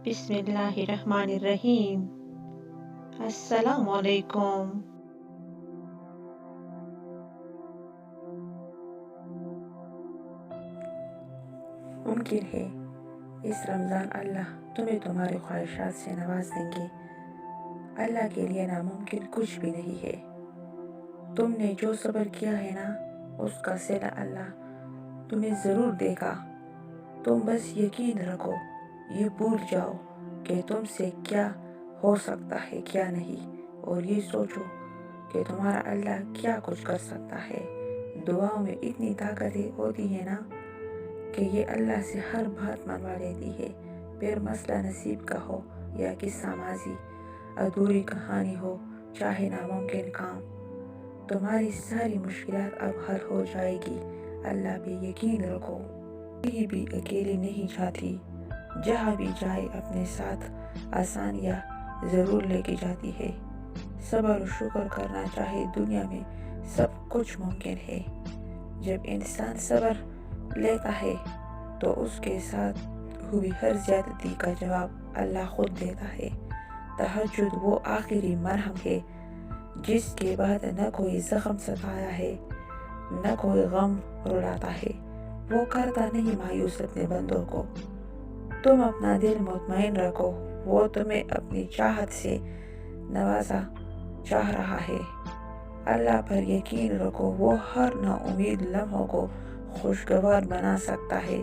बिस्मिल्लाहिर्रहमानिर्रहीम। अस्सलामु अलैकुम। मुमकिन है इस रमज़ान अल्लाह तुम्हें तुम्हारी ख्वाहिशात से नवाज देंगे। अल्लाह के लिए नामुमकिन कुछ भी नहीं है। तुमने जो सब्र किया है ना, उसका सिला अल्लाह तुम्हें ज़रूर देगा। तुम बस यकीन रखो, ये भूल जाओ कि तुमसे क्या हो सकता है क्या नहीं, और ये सोचो कि तुम्हारा अल्लाह क्या कुछ कर सकता है। दुआओं में इतनी ताकतें होती है ना कि ये अल्लाह से हर बात मनवा लेती है। फिर मसला नसीब का हो या किस्सा माजी, अधूरी कहानी हो चाहे नामुमकिन काम, तुम्हारी सारी मुश्किलात अब हल हो जाएगी। अल्लाह पे यकीन रखो। कहीं भी अकेली नहीं जाती, जहाँ भी जाए अपने साथ आसानियाँ ज़रूर लेके जाती है। सब्र और शुक्र करना चाहे दुनिया में सब कुछ मुमकिन है। जब इंसान सब्र लेता है तो उसके साथ हुई हर ज्यादती का जवाब अल्लाह खुद देता है। तहज्जुद वो आखिरी मरहम है जिसके बाद न कोई जख्म सताया है, न कोई गम रुलाता है। वो करता नहीं मायूस अपने बंदों को। तुम अपना दिल मुतमईन रखो, वो तुम्हें अपनी चाहत से नवाजा चाह रहा है। अल्लाह पर यकीन रखो, वो हर नाउमीद लम्हों को खुशगवार बना सकता है।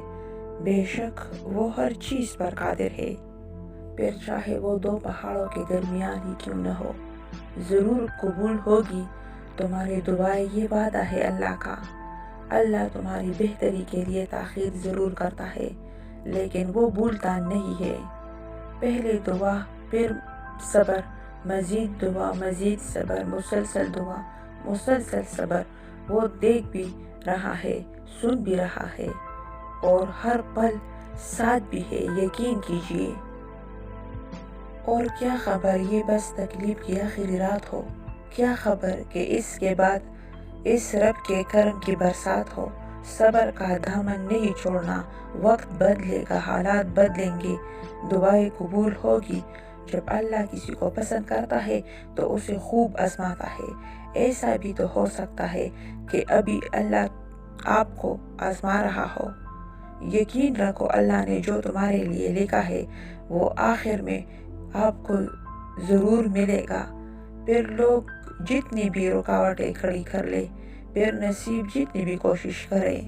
बेशक वो हर चीज़ पर कादिर है। फिर चाहे वो दो पहाड़ों के दरमियान ही क्यों न हो, ज़रूर कबूल होगी तुम्हारी दुआएं, ये वादा है अल्लाह का। अल्लाह तुम्हारी बेहतरी के लिए ताख़ीर ज़रूर करता है, लेकिन वो भूलता नहीं है। पहले दुआ फिर सब्र, मज़ीद दुआ मज़ीद सब्र, मुसलसल दुआ मुसलसल सब्र। वो देख भी रहा है, सुन भी रहा है, और हर पल साथ भी है, यकीन कीजिए। और क्या खबर ये बस तकलीफ की आखिरी रात हो, क्या खबर कि इसके बाद इस रब के करम की बरसात हो। सब्र का दामन नहीं छोड़ना, वक्त बदलेगा, हालात बदलेंगे, दुआएं कबूल होगी। जब अल्लाह किसी को पसंद करता है तो उसे खूब आजमाता है। ऐसा भी तो हो सकता है कि अभी अल्लाह आपको आजमा रहा हो। यकीन रखो, अल्लाह ने जो तुम्हारे लिए लिखा है वो आखिर में आपको ज़रूर मिलेगा। फिर लोग जितनी भी रुकावटें खड़ी कर ले, फिर नसीब जितनी भी कोशिश करे,